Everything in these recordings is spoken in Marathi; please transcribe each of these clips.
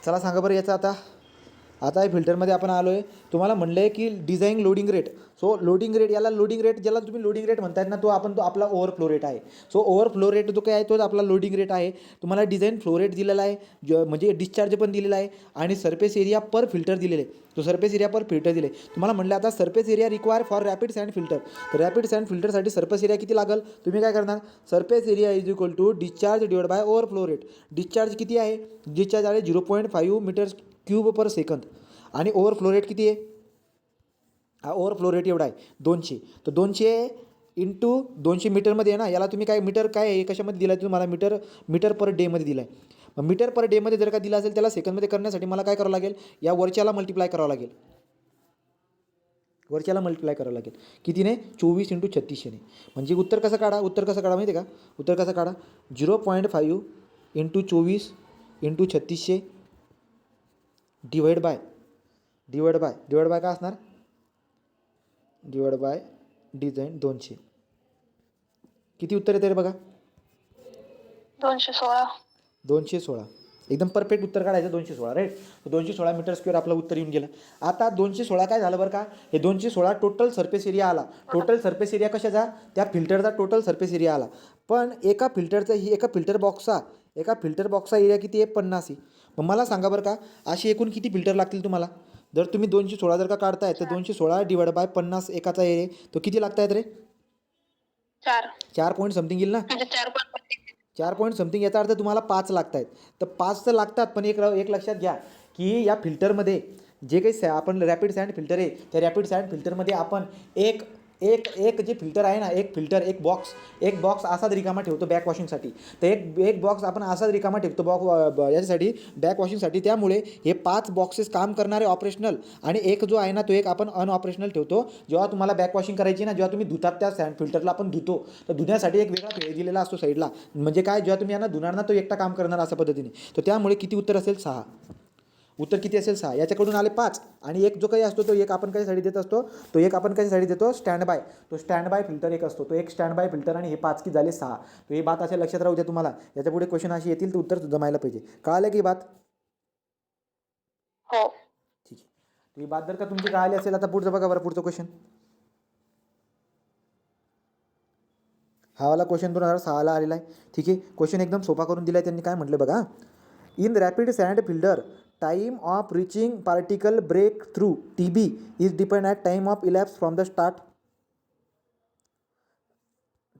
चला सांगा बरं याचं आता. आता या फिल्टरमध्ये आपण आलो आहे. तुम्हाला म्हणलं आहे की design loading rate. So loading rate, याला लोडिंग रेट, ज्याला तुम्ही लोडिंग रेट म्हणतायत ना, तो आपला ओव्हरफ्लो रेट आहे. सो ओव्हरफ्लो रेट जो काय आहे तोच आपला लोडिंग रेट आहे. तुम्हाला डिझाईन फ्लो रेट दिलेला आहे, म्हणजे डिस्चार्ज पण दिलेला आहे, आणि सरफेस एरिया पर फिल्टर दिलेले आहे. तो सरफेस एरिया पर फिल्टर दिले. तुम्हाला म्हटलं आता surface area require for rapid sand filter. तर रॅपिड सँड फिल्टरसाठी सरफेस एरिया किती लागेल? तुम्ही काय करणार? Surface area is equal to discharge divide by overflow rate. Discharge किती आहे? डिस्चार्ज आहे 0.5 मीटर क्यूब पर सेकंद, आणि ओव्हरफ्लो रेट किती आहे? हा ओव्हरफ्लो रेट एवढा आहे 200. तर 200 इंटू 200 मीटरमध्ये आहे ना. याला तुम्ही काय मीटर काय आहे कशामध्ये दिला आहे तुम्हाला? मीटर पर डेमध्ये दिला आहे. मग मीटर पर डेमध्ये जर का दिला असेल त्याला सेकंदमध्ये करण्यासाठी मला काय करावं लागेल? या वरच्याला मल्टिप्लाय करावं लागेल. वरच्याला मल्टिप्लाय करावं लागेल कितीने? 24 इंटू 36ने. म्हणजे उत्तर कसं काढा? उत्तर कसं काढा माहिती आहे का? उत्तर कसं काढा? 0.5 इंटू 24 इंटू 3600 डिवाइड बाय काय असणार? Divide by design 200. किती उत्तर येते रे बघा? 216. 216. एकदम परफेक्ट उत्तर काढायचं 216, राईट. 216 मीटर स्क्वेअर आपलं उत्तर येऊन गेलं. आता 216 काय झालं बरं का? हे 216 टोटल सरफेस एरिया आला. टोटल सरफेस एरिया कशाचा? त्या फिल्टरचा टोटल सरफेस एरिया आला. पण एका फिल्टर बॉक्सचा एरिया किती आहे? 50 आहे. मग मला सांगा बरं का, अशी एकूण किती फिल्टर लागतील तुम्हाला? जर तुम्ही 216 जर का काढताय तर 216 डिवाइड बाय 50 एकाचा एरिया, तो किती लागतायत रे? 4. 4 पॉईंट समथिंग येईल ना? म्हणजे 4.5. 4 पॉईंट समथिंग. याचा अर्थ तुम्हाला 5 लागत आहेत. तर 5 तर लागतात, पण एक लक्षात घ्या की या फिल्टरमध्ये जे काही आपण रॅपिड सँड फिल्टर आहे, त्या रॅपिड सँड फिल्टरमध्ये आपण एक एक एक जे फिल्टर आहे ना, एक बॉक्स असाच रिकामा ठेवतो बॅक वॉशिंगसाठी. तर एक बॉक्स आपण असाच रिकामा ठेवतो याच्यासाठी बॅक वॉशिंगसाठी. त्यामुळे हे 5 बॉक्सेस काम करणारे ऑपरेशनल, आणि एक जो आहे ना तो एक आपण अनऑपरेशनल ठेवतो. जेव्हा तुम्हाला बॅक वॉशिंग करायची ना, जेव्हा तुम्ही धुतात त्या सँड फिल्टरला आपण धुतो, तर धुण्यासाठी एक वेगळा पेळ दिलेला असतो साईडला. म्हणजे काय, जेव्हा तुम्ही यांना धुणार ना तो एकटा काम करणार अशा पद्धतीने. तर त्यामुळे किती उत्तर असेल? 6. उत्तर किती असेल? 6. याच्याकडून आले 5, आणि एक जो काही असतो तो एक आपण कशासाठी देत असतो? तो एक आपण कशासाठी देतो? Stand by. तो स्टँड बाय फिल्टर एक असतो, तो एक स्टँड बाय फिल्टर, आणि हे 5 की झाले 6. तर ही बात अशा लक्षात राहू द्या तुम्हाला. याच्या पुढे क्वेश्चन अशी येतील तर उत्तर जमायला पाहिजे. कळालं की ही बात? हो. ठीक आहे. तर ही बात जर का तुमची कळाली असेल, आता पुढचं बघा बरं. पुढचं क्वेश्चन, हा वाला क्वेश्चन 2006ला आलेला आहे. ठीक आहे. क्वेश्चन एकदम सोपा करून दिला आहे त्यांनी. काय म्हटलं बघा? In rapid sand filter time of reaching particle break through TB is depend at time of elapse from the start.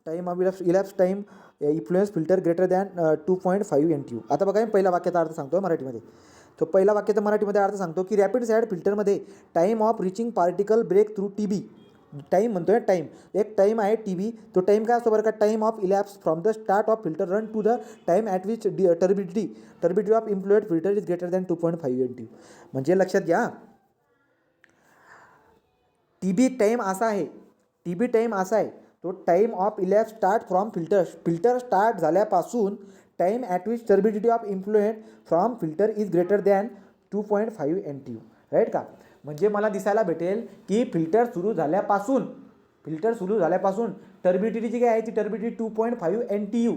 Time of elapse time influence filter greater than 2.5 NTU. आता बघा मी पहिला वाक्याचा अर्थ सांगतो मराठीमध्ये. तो पहिला वाक्याचा मराठीमध्ये अर्थ सांगतो की रॅपिड सँड फिल्टरमध्ये time of reaching particle break through TB, time म्हणतोय टाईम, एक टाईम आहे TB. तो टाईम काय असतो बरं का? Time of elapse from the start of filter run to the time at which turbidity of employed filter is greater than 2.5 NTU. म्हणजे लक्षात घ्या, TB टाईम असा आहे, तो time of elapse start from filter start झाल्यापासून time at which turbidity of influent from filter is greater than 2.5 NTU. Right का? म्हणजे मला दिसायला भेटेल की फिल्टर सुरू झाल्यापासून टर्बिडिटी जी काय आहे ती टर्बिडिटी 2.5 NTU.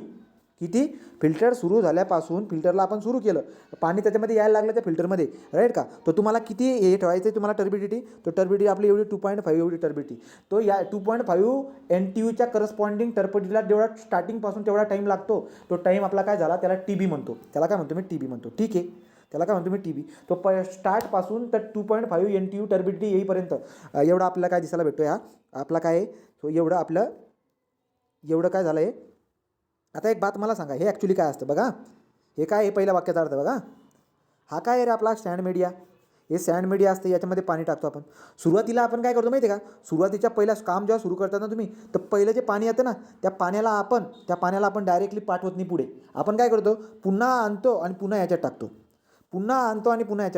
किती? फिल्टर सुरू झाल्यापासून, फिल्टरला आपण सुरू केलं, पाणी त्याच्यामध्ये यायला लागलं त्या फिल्टरमध्ये, राईट का? तो तुम्हाला किती हे ठेवायचं आहे तुम्हाला टर्बिडिटी? तो टर्बिडिटी आपली एवढी 2.5 एवढी टर्बिडिटी. तो या 2.5 NTUच्या करस्पॉन्डिंग टर्बिडिटीला जेवढा स्टार्टिंगपासून तेवढा टाईम लागतो, तो टाईम आपला काय झाला? त्याला TB म्हणतो. त्याला काय म्हणतो मी? TB म्हणतो. ठीक आहे. त्याला काय म्हणतो मी? TB. तो स्टार्टपासून तर 2.5 NTU टर्बिडिटी येईपर्यंत एवढा आपल्याला काय दिसायला भेटतो? हा आपला काय आहे? तो एवढं काय झालं आहे? आता एक बात मला सांगा, हे ॲक्च्युली काय असतं बघा? हे काय आहे? पहिल्या वाक्याचा अर्थ बघा. हा काय आहे रे आपला? Sand media. हे सँड मीडिया असते, याच्यामध्ये पाणी टाकतो आपण. सुरुवातीला आपण काय करतो माहिती आहे का? सुरुवातीच्या पहिल्या काम जेव्हा सुरू करतात ना तुम्ही, तर पहिलं जे पाणी येतं ना, त्या पाण्याला आपण डायरेक्टली पाठवत नाही पुढे. आपण काय करतो? पुन्हा आणतो आणि पुन्हा याच्यात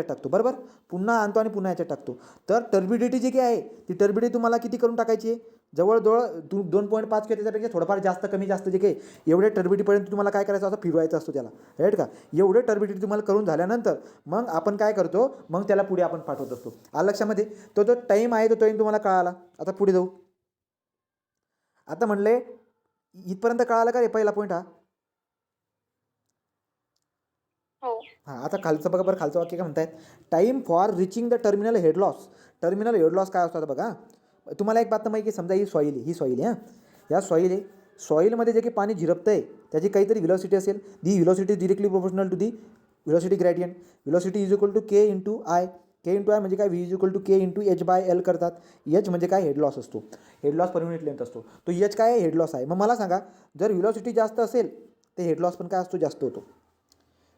टाकतो. बरोबर? पुन्हा आणतो आणि पुन्हा याच्यात टाकतो. तर टर्बिडिटी जी काय आहे, ती टर्बिडिटी तुम्हाला किती करून टाकायची आहे? जवळजवळ 2.5 किंवा त्याच्यापेक्षा थोडंफार जास्त कमी जास्त जे काही एवढे टर्बिडिटीपर्यंत तुम्हाला काय करायचं असं फिरवायचं असतो त्याला, राईट का? एवढे टर्बिडिटी तुम्हाला करून झाल्यानंतर मग आपण काय करतो? मग त्याला पुढे आपण पाठवत असतो. आलं लक्षामध्ये? तो जो टाईम आहे तो टाईम तुम्हाला कळाला. आता पुढे जाऊ. आता म्हणले इथपर्यंत कळालं का रे पहिला पॉईंट हा? हो. हां, आता खालचं बघा बरं, खालचं वाक्य काय म्हणतायत, time for reaching the terminal head loss. Terminal head loss काय असतात बघा. तुम्हाला एक बात तर माहिती की समजा ही सॉईल आहे, ही सॉईल आहे हां, या सॉईल आहे, सॉईलमध्ये जे काही पाणी झिरपतं आहे त्याची काहीतरी व्हिलॉसिटी असेल. The velocity directly proportional to the velocity gradient. Velocity is equal to K into I. K into I म्हणजे काय, V is equal to K into H by L करतात. एच म्हणजे काय, हेड लॉस असतो. Head loss per unit length असतो. तो एच काय आहे, हेड लॉस आहे. मग मला सांगा, जर व्हिलॉसिटी जास्त असेल तर हेड लॉस पण काय असतो, जास्त होतो.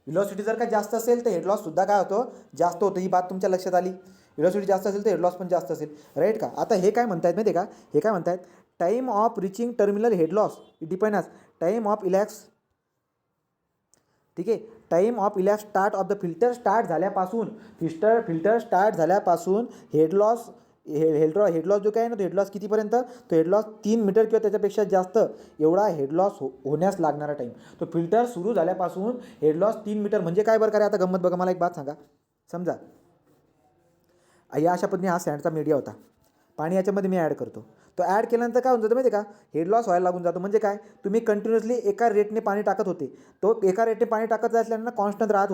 व्हिलॉसिटी जर का जास्त असेल तर हेड लॉससुद्धा काय होतो, जास्त होतं. ही बात तुमच्या लक्षात आली. व्हिलॉसिटी जास्त असेल तर हेड लॉस पण जास्त असेल, राईट का. आता हे काय म्हणतायत माहिती आहे का, हे काय म्हणतायत, time of reaching terminal head loss it depend as time of elapse. ठीक आहे, time of elapse start of the filter start झाल्यापासून, फिल्टर स्टार्ट झाल्यापासून हेड लॉस, हेड लॉस जो काय आहे ना, तो हेड लॉस कितीपर्यंत, तो हेड लॉस 3 मीटर किंवा त्याच्यापेक्षा जास्त एवढा हेड लॉस होण्यास लागणारा टाईम. तो फिल्टर सुरू झाल्यापासून हेड लॉस 3 मीटर म्हणजे काय बरं. आता गंमत बघा, मला एक बात सांगा. समजा या अशा पद्धतीने हा सँडचा मीडिया होता, पाणी याच्यामध्ये मी ॲड करतो. तो ॲड केल्यानंतर काय होऊन जातं माहिती आहे का, हेड लॉस व्हायला लागून जातो. म्हणजे काय, तुम्ही कंटिन्युअसली एका रेटने पाणी टाकत होते, तो एका रेटने पाणी टाकत असल्यानं कॉन्स्टंट राहत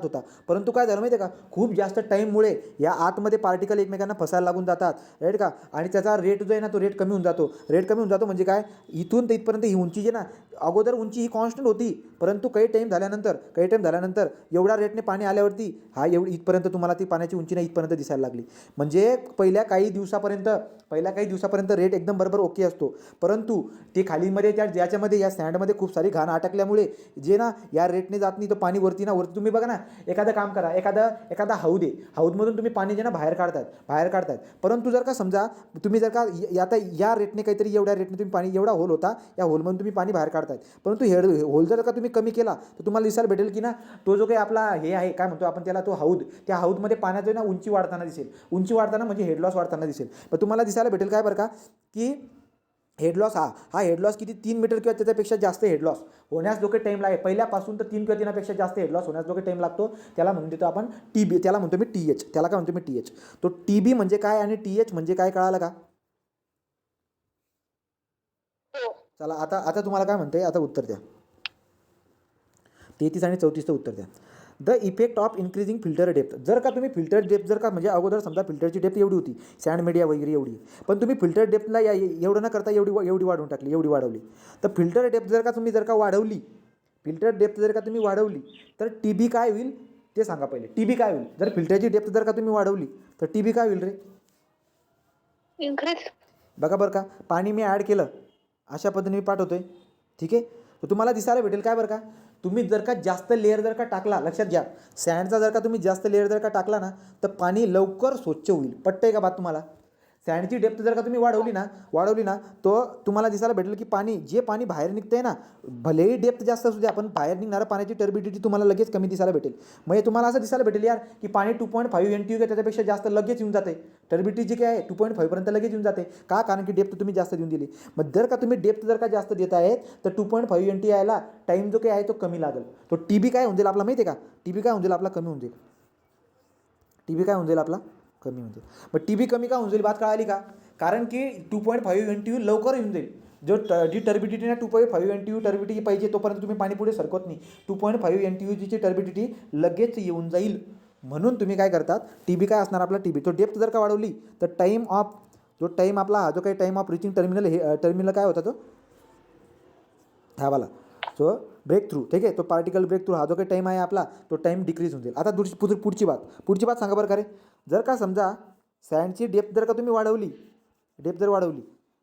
होता. परंतु काय झालं माहिती आहे का, खूप जास्त टाईममुळे या आतमध्ये पार्टिकल एकमेकांना फसायला लागून जातात, राईट का. आणि त्याचा रेट जो आहे ना, तो रेट कमी होऊन जातो. म्हणजे काय, इथून ते इथपर्यंत ही उंची जी ना, अगोदर उंची ही कॉन्स्टंट होती, परंतु काही टाईम झाल्यानंतर एवढ्या रेटने पाणी आल्यावरती इथपर्यंत तुम्हाला ती पाण्याची उंची ना इथपर्यंत दिसायला लागली. म्हणजे पहिल्या काही दिवसापर्यंत रेट एकदम बरोबर ओके असतो, परंतु ते खालीमध्ये ज्याच्यामध्ये या सँडमध्ये खूप सारी घाण अटकल्यामुळे जे ना या रेटने जात नाही, तो पाणी वरती तुम्ही बघा ना, एखादं काम करा, एखादा हौद आहे, हौदमधून तुम्ही पाणी जे ना बाहेर काढतात. परंतु जर का समजा तुम्ही जर का आता या रेटने काहीतरी एवढ्या रेटने तुम्ही पाणी, एवढा होल होता, या होलमधून तुम्ही पाणी बाहेर काढताय, परंतु होल जर का तुम्ही कमी केला तर तुम्हाला दिसायला भेटेल की ना, तो जो काही आपला हे आहे, काय म्हणतो आपण त्याला, तो हौद, त्या हौदमध्ये पाण्याचं ना उंची वाढताना म्हणजे हेड लॉस वाढताना दिसेल. मग तुम्हाला दिसायला भेटेल काय बरं का, की हेड लॉस हा हेड लॉस किती, 3 मीटर किंवा त्याच्यापेक्षा जास्त हेड लॉस होण्यास जो काही टाईम लागेल, पहिल्यापासून तर 3 किंवा 3पेक्षा जास्त हेड लॉस होण्यास जो काही टाईम लागतो, त्याला म्हणून देतो आपण TB. त्याला म्हणतो मी TH. त्याला काय म्हणतो मी TH. तो TB म्हणजे काय आणि TH म्हणजे काय, कळालं का. हो. चला आता तुम्हाला काय म्हणते, आता उत्तर द्या. 33 आणि 34चं उत्तर द्या. The effect of increasing filter depth. जर का तुम्ही फिल्टर डेप्थ जर का, म्हणजे अगोदर समजा फिल्टरची डेप्थ एवढी होती, सँड मीडिया वगैरे एवढी, पण तुम्ही फिल्टर डेप्थला एवढं न करता एवढी वाढवून टाकली, एवढी वाढवली, तर फिल्टर डेप्थ जर का तुम्ही वाढवली, तर TB काय होईल ते सांगा पहिले. TB काय होईल, जर फिल्टरची डेप्थ जर का तुम्ही वाढवली तर TB काय होईल रे. इन्क्रीज. बघा बरं का, पाणी मी ॲड केलं, अशा पद्धतीने मी पाठवतोय, ठीक आहे. तर तुम्हाला दिसायला भेटेल काय बरं का, तुम्ही जर का जास्त लेअर जर का टाकला, लक्षात घ्या, सँडचा जर का तुम्ही जास्त लेअर जर का टाकला ना, तर पाणी लवकर स्वच्छ होईल. पटतंय का बात तुम्हाला. सँडची डेप्थ जर का तुम्ही वाढवली ना, तो तुम्हाला दिसायला भेटेल की जे पाणी बाहेर निघतंय ना, भलेही डेप्थ जास्त असू द्या, पण बाहेर निघणारं पाण्याची टर्बिडिटी तुम्हाला लगेच कमी दिसायला भेटेल. म्हणजे तुम्हाला असं दिसायला भेटेल यार, की पाणी 2.5 NTU किंवा त्याच्यापेक्षा जास्त लगेच येऊन जाते. टर्बिडिटी जी काय आहे 2.5 पर्यंत लगेच येऊन जाते. का, कारण की डेप्थ तुम्ही जास्त देऊन दिली. मग जर का तुम्ही डेप्थ जर का जास्त देत आहेत, तर 2.5 NTU यायला टाईम जो काही आहे तो कमी लागेल. तो TB काय होऊन जाईल आपला माहिती आहे का, TB काय होऊन जाईल आपला, कमी होऊन जाईल. TB काय होऊन जाईल आपला, कमी होऊन जाईल. मग TB कमी का होऊन जाईल, बात कळाली का, कारण की 2.5 NTU लवकर येऊन जाईल. जी टर्बिडिटी ना 2.5 NTU टर्बिडिटी पाहिजे, तोपर्यंत तुम्ही पाणी पुढे सरकवत नाही. 2.5 NTU जी टर्बिडिटी लगेच येऊन जाईल. म्हणून तुम्ही काय करतात, TB काय असणार आपला, TB तो डेप्थ जर का वाढवली तर टाईम आपला हा जो काही टाईम ऑफ रिचिंग टर्मिनल काय होता, तो हा वाला, सो ब्रेक थ्रू, ठीक आहे. तो पार्टिकल ब्रेक थ्रू हा जो काही टाईम आहे आपला, तो टाईम डिक्रीज होऊन जाईल. आता पुढची बात सांगा बरं का रे. जर का समजा सँडची डेप्थ जर का तुम्ही वाढवली,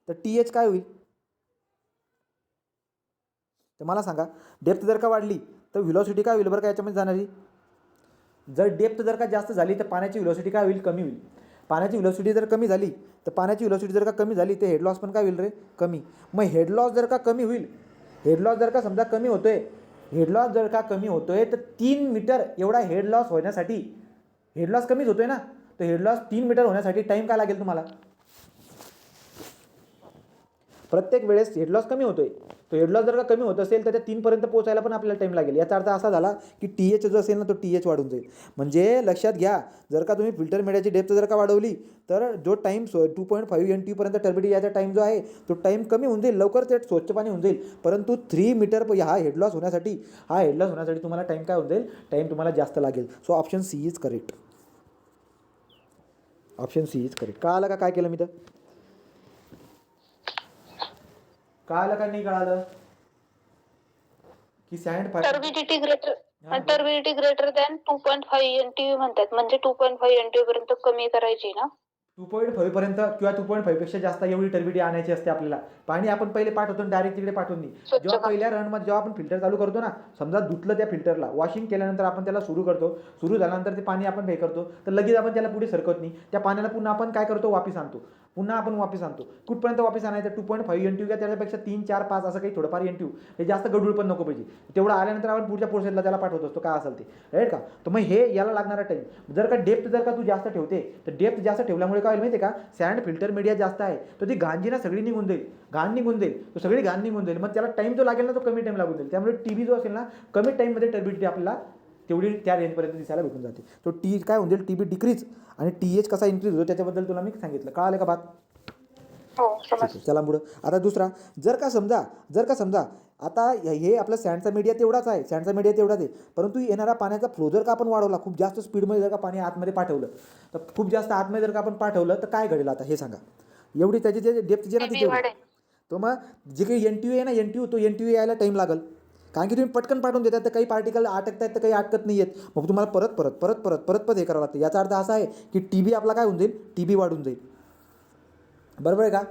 तर TH काय होईल. तर मला सांगा, डेप्थ जर का वाढली तर व्हिलॉसिटी काय होईल बरं का याच्यामध्ये जाणारी. जर डेप्थ जर का जास्त झाली तर पाण्याची व्हिलॉसिटी काय होईल, कमी होईल. पाण्याची व्हिलॉसिटी जर कमी झाली तर हेड लॉस पण काय होईल रे, कमी. मग हेड लॉस जर का कमी होईल, हेड लॉस जर का समजा कमी होतोय, तर 3 मीटर एवढा हेड लॉस होण्यासाठी, हेड लॉस कमीच होतोय ना, तर हेड लॉस 3 मीटर होण्यासाठी टाईम काय लागेल तुम्हाला. प्रत्येक वेळेस हेड लॉस कमी होतोय, तो हेड लॉस जर का कमी होत असेल तर त्या 3पर्यंत पोहोचायला पण आपल्याला टाईम लागेल. याचा अर्थ असा झाला की TH जो असेल ना तो TH वाढून जाईल. म्हणजे लक्षात घ्या, जर का तुम्ही फिल्टर मीडियाची डेप्थ जर का वाढवली तर जो टाईम 2.5 NTU टर्बिडिटी याचा टाईम जो आहे तो टाईम कमी होऊन जाईल, लवकर ते स्वच्छ पाणी होऊन जाईल. परंतु 3 मीटर हा हेड लॉस होण्यासाठी तुम्हाला टाईम काय होऊन जाईल, टाईम तुम्हाला जास्त लागेल. So option C is correct. Option C is correct. कळालं का काय केलं मी तर? कळालं का नाही कळालं की sand turbidity greater than 2.5 NTU म्हणतात, म्हणजे 2.5 NTU पर्यंत कमी करायची ना. 2.5 पर्यंत किंवा 2.5 पेक्षा जास्त एवढी टर्बिडिटी आणायची असते आपल्याला. पाणी आपण पहिले पाठवतो डायरेक्ट तिकडे पाठवून नाही. जेव्हा पहिल्या रनमध्ये जेव्हा आपण फिल्टर चालू करतो ना, समजा धुतलं त्या फिल्टरला, वॉशिंग केल्यानंतर आपण त्याला सुरू करतो, सुरू झाल्यानंतर ते पाणी आपण हे करतो तर लगेच आपण त्याला पुढे सरकत नाही. त्या पाण्याला पुन्हा आपण काय करतो, वापस आणतो. कुठपर्यंत वापस आणायचं? 2.5 NTU किंवा त्याच्यापेक्षा 3, 4, 5 असं काही थोडंफार NTU. हे जास्त गडूळ पण नको पाहिजे. तेवढं आल्यानंतर आपण पुढच्या प्रोसेसला त्याला पाठवत असतो काय असेल ते, राईट का? तर मग हे याला लागणारा टाईम जर का डेप्थ जर का तू जास्त ठेवते तर डेप्थ जास्त ठेवल्यामुळे काय होईल माहिती आहे का, सँड फिल्टर मीडिया जास्त आहे तर ती घाण ना सगळी निघून जाईल, तो सगळी घाण निघून जाईल. मग त्याला टाईम जो लागेल ना तो कमी टाईम लागून जाईल. त्यामुळे TB जो असेल ना, कमी टाईममध्ये टर्बिडिटी आपल्याला तेवढी त्या रेंजपर्यंत दिसायला भेटून जाते. तो काय होऊन जाईल, TB डिक्रीज आणि TH कसा इन्क्रीज होतो त्याच्याबद्दल तुला मी सांगितलं. कळालं का बात? चला पुढं. आता दुसरा, जर का समजा आता हे आपलं सँडचा मीडिया तेवढाच आहे, परंतु येणारा पाण्याचा फ्लो जर का आपण वाढवला, खूप जास्त स्पीडमध्ये जर का पाणी आतमध्ये पाठवलं तर खूप जास्त आतमध्ये जर का आपण पाठवलं तर काय घडेल आता हे सांगा. एवढी त्याची जे डेप्थ जे ना ती तेवढी, तो मग जे काही NTU आहे ना, तो NTU यायला टाईम लागेल. कारण की तुम्ही पटकन पाठवून देतात तर काही पार्टिकल अटकत आहेत तर काही अटकत नाही आहेत. मग तुम्हाला परत हे करावं लागतं. याचा अर्थ असा आहे की TB आपला काय होऊन जाईल, TB वाढून जाईल. बरोबर आहे का?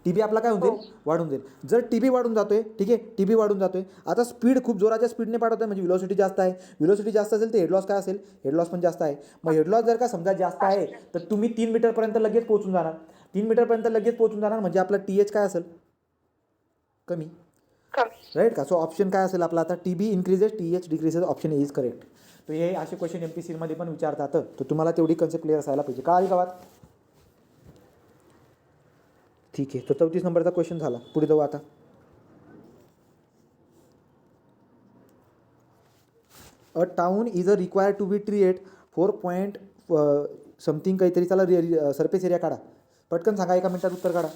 TB आपला काय होऊन जाईल, वाढून जाईल. जर TB वाढून जातोय, ठीक आहे, TB वाढून जातोय. आता स्पीड खूप जोराच्या स्पीडने पाठवतोय म्हणजे व्हेलॉसिटी जास्त आहे. व्हेलॉसिटी जास्त असेल तर हेड लॉस काय असेल, हेड लॉस पण जास्त आहे. मग हेड लॉस जर का समजा जास्त आहे तर तुम्ही 3 मीटरपर्यंत लगेच पोहोचून जाणार. 3 मीटरपर्यंत लगेच पोहोचून जाणार म्हणजे आपला TH काय असेल, कमी, राईट का? सो ऑप्शन काय असेल आपला आता, TB increases, TH decreases. Option is correct. तर हे असे क्वेश्चन MPSC पण विचारतात, तर तुम्हाला तेवढी कन्सेप्ट क्लिअर असायला पाहिजे. कळाली गावात? ठीक आहे. तो 34 नंबरचा क्वेश्चन झाला. पुढे जाऊ आता. A town is required to be treat 4 point something काहीतरी. त्याला सरफेस एरिया काढा. पटकन सांगा, 1 मिनिटात उत्तर काढा.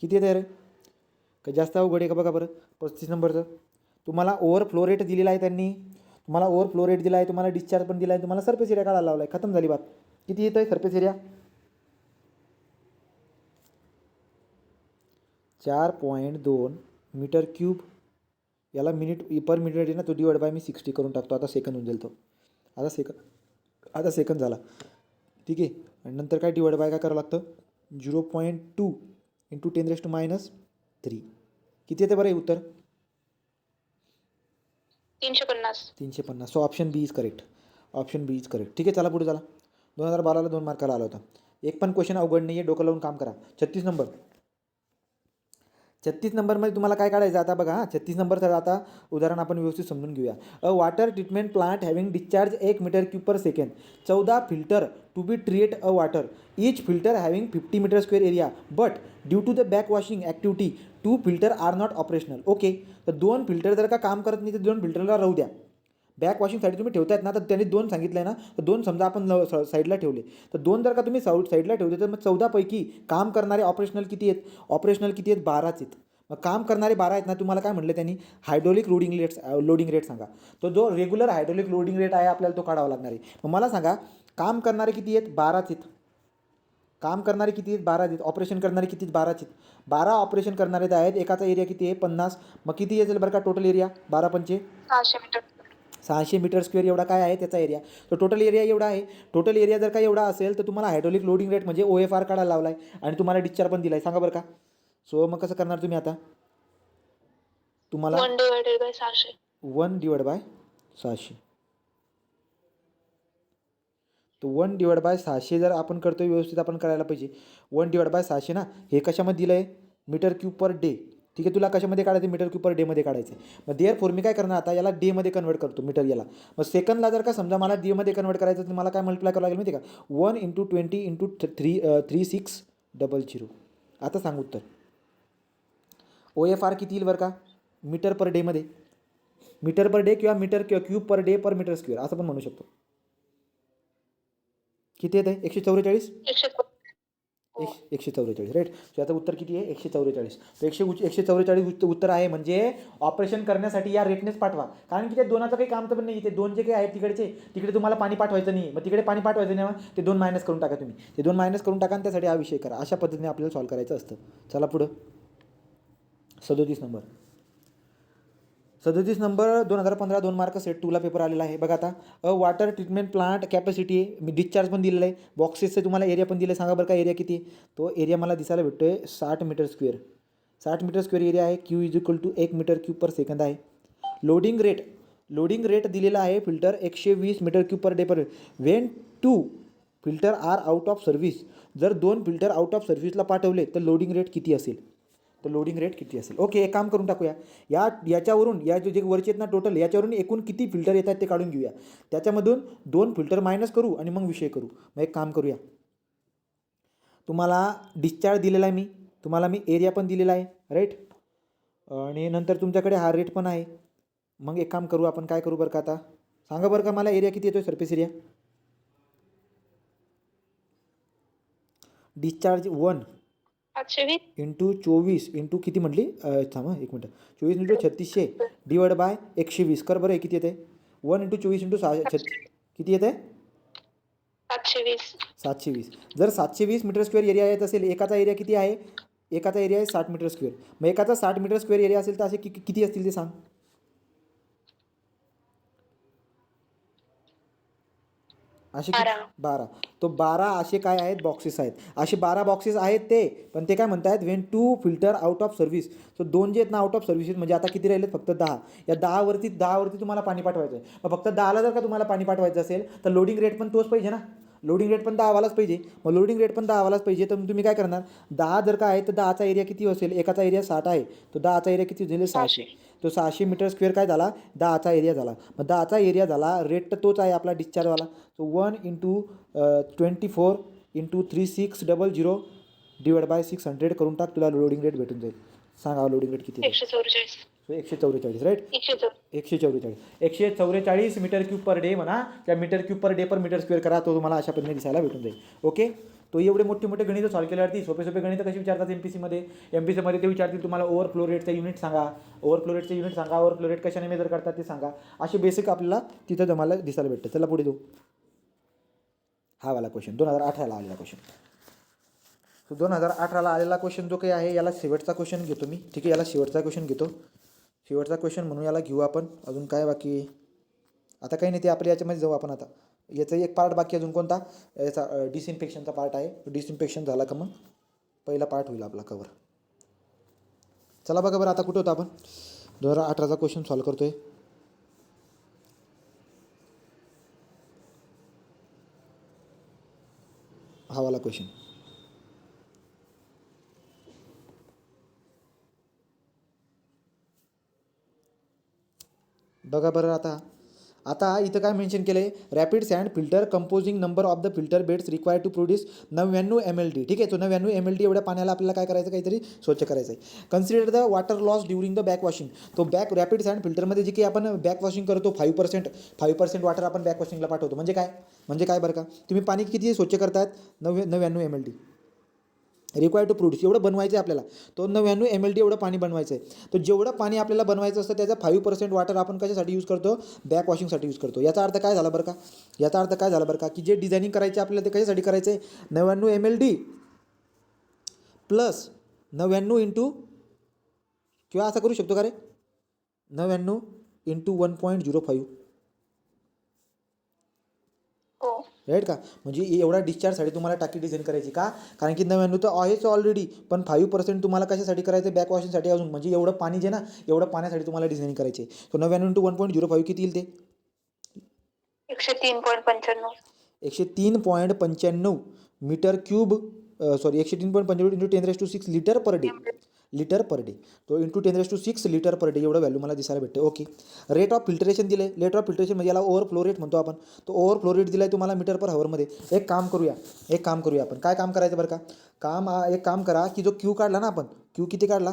किती आहे रे? का जास्त अवघड आहे का बघा बरं. 35 नंबरचं तुम्हाला ओव्हरफ्लो रेट दिलेला आहे त्यांनी, तुम्हाला ओव्हरफ्लो रेट दिला आहे, तुम्हाला डिस्चार्ज पण दिला आहे, तुम्हाला सरफेस एरिया काढायला लावला आहे. खतम झाली बात. किती येतं आहे सरफेस एरिया? 4.2 metre cube. याला मिनिट पर मिनिट आहे ना, तो डिवाइड बाय मी 60 करून टाकतो. आता सेकंद होऊन जाईल तो. आता सेकंद झाला, ठीक आहे. आणि नंतर काय डिवाइड बाय काय करावं लागतं, 0.2 इंटू 10⁻³ किती येते बरं हे उत्तर? 350. So option B is correct. ठीक आहे, चला पुढे चला. 2012ला 2 मार्काला आला होता. एक पण क्वेश्चन अवघड नाही आहे, डोकं लावून काम करा. 36 नंबरमध्ये तुम्हाला काय काढायचं आता बघा. 36 नंबरचं आता उदाहरण आपण व्यवस्थित समजून घेऊया. A water treatment plant having discharge 1 metre cube per second. 14 filter to be treat a water. Each filter having 50 metre square area, but due to the back washing activity 2 filter are not operational. Okay, तर 2 फिल्टर जर का काम करत नाही तर 2 फिल्टरला राहू द्या. बॅक वॉशिंगसाठी तुम्ही ठेवतायत ना, तर त्यांनी 2 सांगितलं आहे ना, तर 2 समजा आपण साईडला ठेवले. तर 2 जर का तुम्ही साईडला ठेवले तर मग 14 पैकी काम करणारे ऑपरेशनल किती आहेत? 12च आहेत. मग काम करणारे 12 आहेत ना, तुम्हाला काय म्हटलं त्यांनी, हायड्रोलिक लोडिंग रेट सांगा. तो जो रेग्युलर हायड्रोलिक लोडिंग रेट आहे आपल्याला तो काढावा लागणार आहे. मग मला सांगा, काम करणारे किती आहेत? 12च आहेत. ऑपरेशन करणारे किती आहेत? 12च आहेत. 12 ऑपरेशन करणारे आहेत. एकाचा एरिया किती आहे? 50. मग किती येईल बरं का टोटल एरिया? 12 पंचे 600 मीटर स्क्वेअर एवढा काय आहे त्याचा एरिया. तो टोटल एरिया एवढा आहे. टोटल एरिया जर का एवढा असेल तर तुम्हाला हायड्रोलिक लोडिंग रेट म्हणजे OFR काढायला लावला आहे आणि तुम्हाला डिस्चार्ज पण दिला आहे. सांगा बरं का. सो मग कसं करणार तुम्ही आता? तुम्हाला 1 डिवायडेड बाय 600. 1 divide by 600. तो 1 डिवाइड बाय 600 जर आपण करतोय व्यवस्थित आपण करायला पाहिजे. 1 डिवाइड बाय 600 ना, हे कशामध्ये दिलं आहे? Metre cube per day. ठीक आहे, तुला कशामध्ये काढायचं मीटर क्यूब पर डेमध्ये काढायचं आहे. मग देअर फोर मी काय करणार आता याला डेमध्ये कन्वर्ट करतो मीटर याला. मग सेकंदला जर का समजा मला डेमध्ये कन्वर्ट करायचं तर मला काय मल्टिप्लाय करावं लागेल माहिती आहे का 1 × 20 × 3600. आता सांग उत्तर. OFR किती येईल बरं का मीटर पर डेमध्ये, मीटर पर डे किंवा metre cube per day per metre square असं पण म्हणू शकतो. किती येत आहे 144 144 राईट. याचं उत्तर किती आहे 144. तर 144 उत्तर आहे. म्हणजे ऑपरेशन करण्यासाठी या रेटनेच पाठवा, कारण की ते दोनाचं काही काम तर पण नाही. ते दोन जे काही आहेत तिकडे तुम्हाला पाणी पाठवायचं नाही. मग तिकडे पाणी पाठवायचं नाही, ते 2 मायनस करून टाका तुम्ही. ते 2 मायनस करून टाका आणि त्यासाठी हा विषय करा. अशा पद्धतीने आपल्याला सॉल्व्ह करायचं असतं. चला पुढं 37 नंबर. 37 नंबर 2015 2 मार्क सेट 2ला पेपर आलेला आहे. बघा आता वॉटर ट्रीटमेंट प्लांट कॅपॅसिटी आहे, मी डिस्चार्ज पण दिलेलं आहे, बॉक्सेसचं तुम्हाला एरिया पण दिलं आहे. सांगा बरं का एरिया किती आहे. तो एरिया मला दिसायला भेटतो आहे 60 metre square. 60 metre square area आहे. Q = 1 metre cube per second आहे. लोडिंग रेट दिलेला आहे filter 120 metre cube per day पर when 2 filter are out of service. जर 2 फिल्टर आउट ऑफ सर्व्हिसला पाठवले तर लोडिंग रेट किती असेल. ओके, एक काम करून टाकूया. याच्यावरून या जे वरचे आहेत ना टोटल, याच्यावरून एकूण किती फिल्टर येतात ते काढून घेऊया. त्याच्यामधून 2 फिल्टर मायनस करू आणि मग विषय करू. मग एक काम करूया, तुम्हाला डिस्चार्ज दिलेला आहे तुम्हाला मी एरिया पण दिलेला आहे राईट, आणि नंतर तुमच्याकडे हा रेट पण आहे. मग एक काम करू आपण, काय करू बरं का आता सांगा बरं का मला एरिया किती येतो surface area. Discharge 1 into 24 into किती म्हटली थांबा एक मिनटं 24 इंटू 3600 डिवाइड बाय 120 कर बरं. किती येते 1 × 24 × किती येते 720. जर 720 मीटर स्क्वेअर एरिया येत असेल, एकाचा एरिया किती आहे, एकाचा एरिया आहे 60 मीटर स्क्वेअर. मग एकाचा 60 मीटर स्क्वेअर एरिया असेल तर असे किती असतील ते सांग. असे 12. तो 12 असे काय आहेत बॉक्सेस आहेत, असे 12 बॉक्सेस आहेत ते. पण ते काय म्हणतात Wien 2 filter out of service. So 2 जे आहेत ना आउट ऑफ सर्व्हिसेस, म्हणजे आता किती राहिलेत फक्त 10. या 10वरती तुम्हाला पाणी पाठवायचं आहे. मग फक्त 10ला जर का तुम्हाला पाणी पाठवायचं असेल तर लोडिंग रेट पण तोच पाहिजे ना. लोडिंग रेट पण 10 वालाच पाहिजे. मग लोडिंग रेट पण 10 वालाच पाहिजे. तर तुम्ही काय करणार 10 जर का आहे तर 10चा एरिया किती असेल, एकाचा एरिया 60 आहे, तो 10चा एरिया किती झाले 600. तो 600 मीटर स्क्वेअर काय झाला 10चा एरिया झाला. मग 10चा एरिया झाला, रेट तर तोच आहे आपला डिस्चार्जवाला. सो 1 × 24 × 3600 डिवाइड बाय 600 करून टाक, तुला लोडिंग रेट भेटून जाईल. सांगा लोडिंग रेट किती. 144 right. 144 metre cube per day म्हणा, त्या metre cube per day per metre square करा, तो तुम्हाला अशा पद्धतीने दिसायला भेटून जाईल. ओके, तो एवढे मोठे गणितं सॉल्व्ह केल्यावरती सोपे गणितं कशी विचारतात एमपीसीमध्ये ते विचारतील तुम्हाला ओव्हरफ्लो रेटचं युनिट सांगा, ओव्हरफ्लो रेट कशाने मेजर करतात ते सांगा. असे बेसिक आपल्याला तिथं जमायला दिसायला भेटतं. चला पुढे जाऊ. हा वाला क्वेश्चन 2018ला आलेला क्वेश्चन. सो 2018ला आलेला क्वेश्चन जो काही आहे याला शेवटचा क्वेश्चन घेतो मी. ठीक आहे, याला शेवटचा क्वेश्चन म्हणून याला घेऊ आपण. अजून काय बाकी आता काही नाही, ते आपल्या याच्यामध्ये जाऊ आपण. आता याचा एक पार्ट बाकी अजून कोणता, याचा डिसइन्फेक्शनचा पार्ट आहे. डिसइन्फेक्शन झाला का मग पहिला पार्ट होईल आपला कवर. चला बघा बरं आता कुठं होतं आपण. 2018चा क्वेश्चन सॉल्व्ह करतोय. हा वाला क्वेश्चन बघा बरं. आता इथं काय मेन्शन केलं आहे, rapid sand filter composing number of the filter beds required to produce 99 ml. ठीक आहे, तो 99 ml एवढ्या पाण्याला आपल्याला काय करायचं, काहीतरी स्वच्छ करायचं आहे. Consider the water loss during the back washing. तो रॅपिड सँड फिल्टरमध्ये जे काही आपण बॅक वॉशिंग करतो 5% वॉटर आपण बॅक वॉशिंगला पाठवतो. म्हणजे काय बरं का, तुम्ही पाणी किती स्वच्छ करतायत 99 ml रिक्वायर्ड टू प्रोड्यूस, एवढं बनवायचं आहे आपल्याला. तो 99 ml एवढं पाणी बनवायचं आहे. तर जेवढं पाणी आपल्याला बनवायचं असतं त्याचा 5% वॉटर आपण कशासाठी यूज करतो, बॅक वॉशिंगसाठी यूज करतो. याचा अर्थ काय झाला बरं का, की जे डिझायनिंग करायचे आपल्याला ते कशासाठी करायचं आहे, 99 ml प्लस 99 इंटू, किंवा असं करू शकतो का रे 99 इंटू 1.05 राईट का. म्हणजे एवढा डिस्चार्जसाठी तुम्हाला टाकी डिझाईन करायची का, कारण की 99 तर आहेच ऑलरेडी, पण 5% तुम्हाला कशासाठी करायचं, बॅक वॉशिंगसाठी अजून. म्हणजे एवढं पाणी जे ना, एवढं पाण्यासाठी तुम्हाला डिझाईन करायचे. तर 99 इंटू 1.05 किती येईल ते 103.95 metre cube 103.95 into 10⁻⁶ litre per day. Litre per day. तो इंटू 10⁶ लिटर पर डे एवढं व्हॅल्यू मला दिसायला भेटते. ओके. रेट ऑफ फिल्टरेशन दिले. रेट ऑफ फिल्टरेशन म्हणजे याला ओव्हरफ्लो रेट म्हणतो आपण. तो ओव्हरफ्लो रेट दिला आहे तुम्हाला मीटर पर हवरमध्ये. एक काम करूया आपण. काय काम करायचं बरं का. एक काम करा की जो क्यू काढला ना आपण, क्यू किती काढला,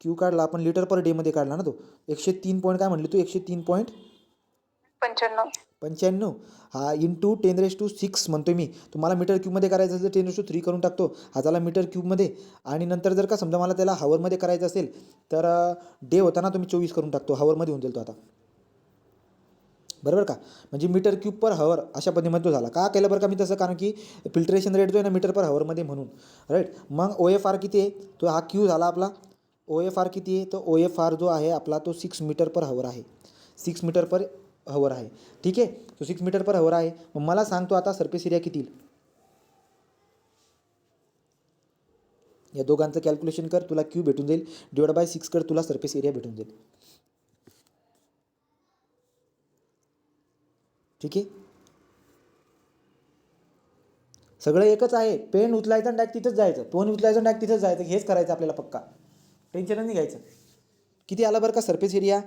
क्यू काढला आपण लिटर पर डेमध्ये काढला ना तो 103 पॉईंट काय म्हणली तू 103.95 हा इंटू 10⁶ म्हणतोय मी. तुम्हाला मीटर क्यूबमध्ये करायचं असेल तर 10⁵ करून टाकतो. हा झाला मीटर क्यूबमध्ये. आणि नंतर जर का समजा मला त्याला हवरमध्ये करायचं असेल तर डे होता ना, तुम्ही 24 करून टाकतो. हवरमध्ये होऊन जाईल तो आता. बरोबर का. म्हणजे मीटर क्यूब पर हवर अशा पद्धतीमध्ये तो झाला. का केलं बरं का मी तसं, कारण की फिल्ट्रेशन रेट जो आहे ना मीटर पर हवरमध्ये म्हणून. राईट. मग OFR किती आहे, तो हा क्यू झाला आपला. OFR किती आहे, तो OFR जो आहे आपला तो 6 मीटर पर हवर आहे. 6 मीटर पर हवर आहे. ठीक आहे. तो 6 मीटर पर हवर आहे. मग मला सांगतो आता सरफेस एरिया किती येईल. या दोघांचं कॅल्क्युलेशन कर, तुला क्यू भेटून जाईल. डिवाइड बाय 6 कर, तुला सरफेस एरिया भेटून जाईल. ठीक आहे. सगळं एकच आहे. पेन उचलायचं आणि डायरेक्ट तिथंच जायचं. फोन उचलायचं आणि डायरेक्ट तिथंच जायचं. हेच करायचं आपल्याला पक्का. टेन्शन नाही घ्यायचं. किती आला बरं का सरफेस एरिया.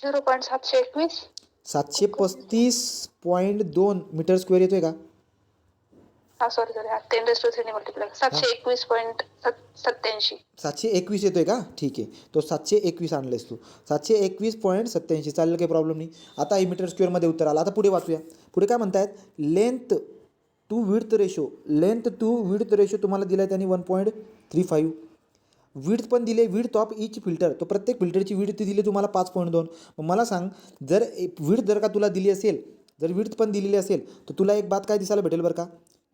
0.721. 735.2 मीटर स्क्वेअर येतोय का. Sorry 10⁻³ multiply 721.87. 721 येतोय का. ठीक आहे. तो 721 आणलेस तू. 721.87 चालेल, काही प्रॉब्लेम नाही. आता हे मीटर स्क्वेअरमध्ये उत्तर आलं. आता पुढे वाचूया. पुढे काय म्हणतायत, लेंथ टू विड्थ रेशो तुम्हाला दिला आहे त्यांनी 1.35. विड्थ पण दिले. विड्थ ऑफ इच फिल्टर, तो प्रत्येक फिल्टरची विड्थ दिली तुम्हाला 5.2. मग मला सांग, जर विड्थ जर का तुला दिली असेल, जर विड्थ पण दिलेली असेल तर तुला एक बात काय दिसायला भेटेल बरं का,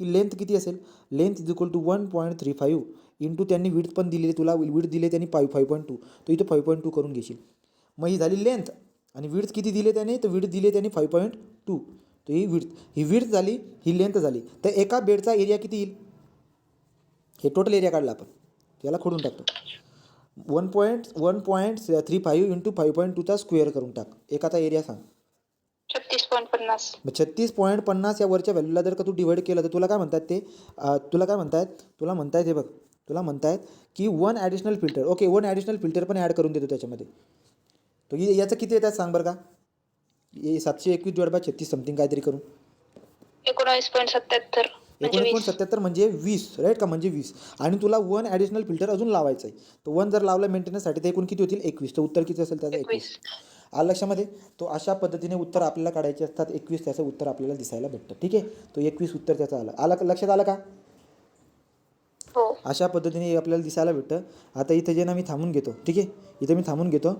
की लेंथ किती असेल. Length is equal to 1.35 into त्यांनी विड्थ पण दिलेली, तुला विड्थ दिले त्यांनी 5.2. तो इथं 5.2 करून घेशील. मग ही झाली लेंथ. आणि विड्थ किती दिले त्याने, तर विड्थ दिले त्यांनी 5.2. तर ही विड्थ झाली, ही लेंथ झाली. तर एका बेडचा एरिया किती येईल. हे टोटल एरिया काढला आपण, याला खोडून टाकतो. 1.35 इंटू 5.2चा स्क्वेअर करून टाक. एकाचा एरिया सांग. 36.50. मग 36.50 या वरच्या व्हॅल्यूला जर का तू डिवाइड केलं तर तुला काय म्हणतात ते, तुला म्हणतायत हे बघ, तुला म्हणतायत की 1 additional filter. Okay, 1 additional filter पण ॲड करून देतो त्याच्यामध्ये. तो याचं किती येतात सांग बरं का. 721 डिवाइड बाय 36 समथिंग काहीतरी करून 19.77. 19.77 म्हणजे 20. राईट का, म्हणजे 20. आणि तुला 1 ॲडिशनल फिल्टर अजून लावायचं आहे. तर 1 जर लावलं मेंटेनन्ससाठी तर एकूण किती होतील 21. तर उत्तर किती असेल त्याचं 21. आलं लक्षामध्ये. तो अशा पद्धतीने उत्तर आपल्याला काढायचे असतात. 21 त्याचं उत्तर आपल्याला दिसायला भेटतं. ठीक आहे. तो 21 उत्तर त्याचं आलं लक्षात आलं का. अशा पद्धतीने आपल्याला दिसायला भेटतं. आता इथे जे ना मी थांबून घेतो. ठीक आहे, इथे मी थांबून घेतो.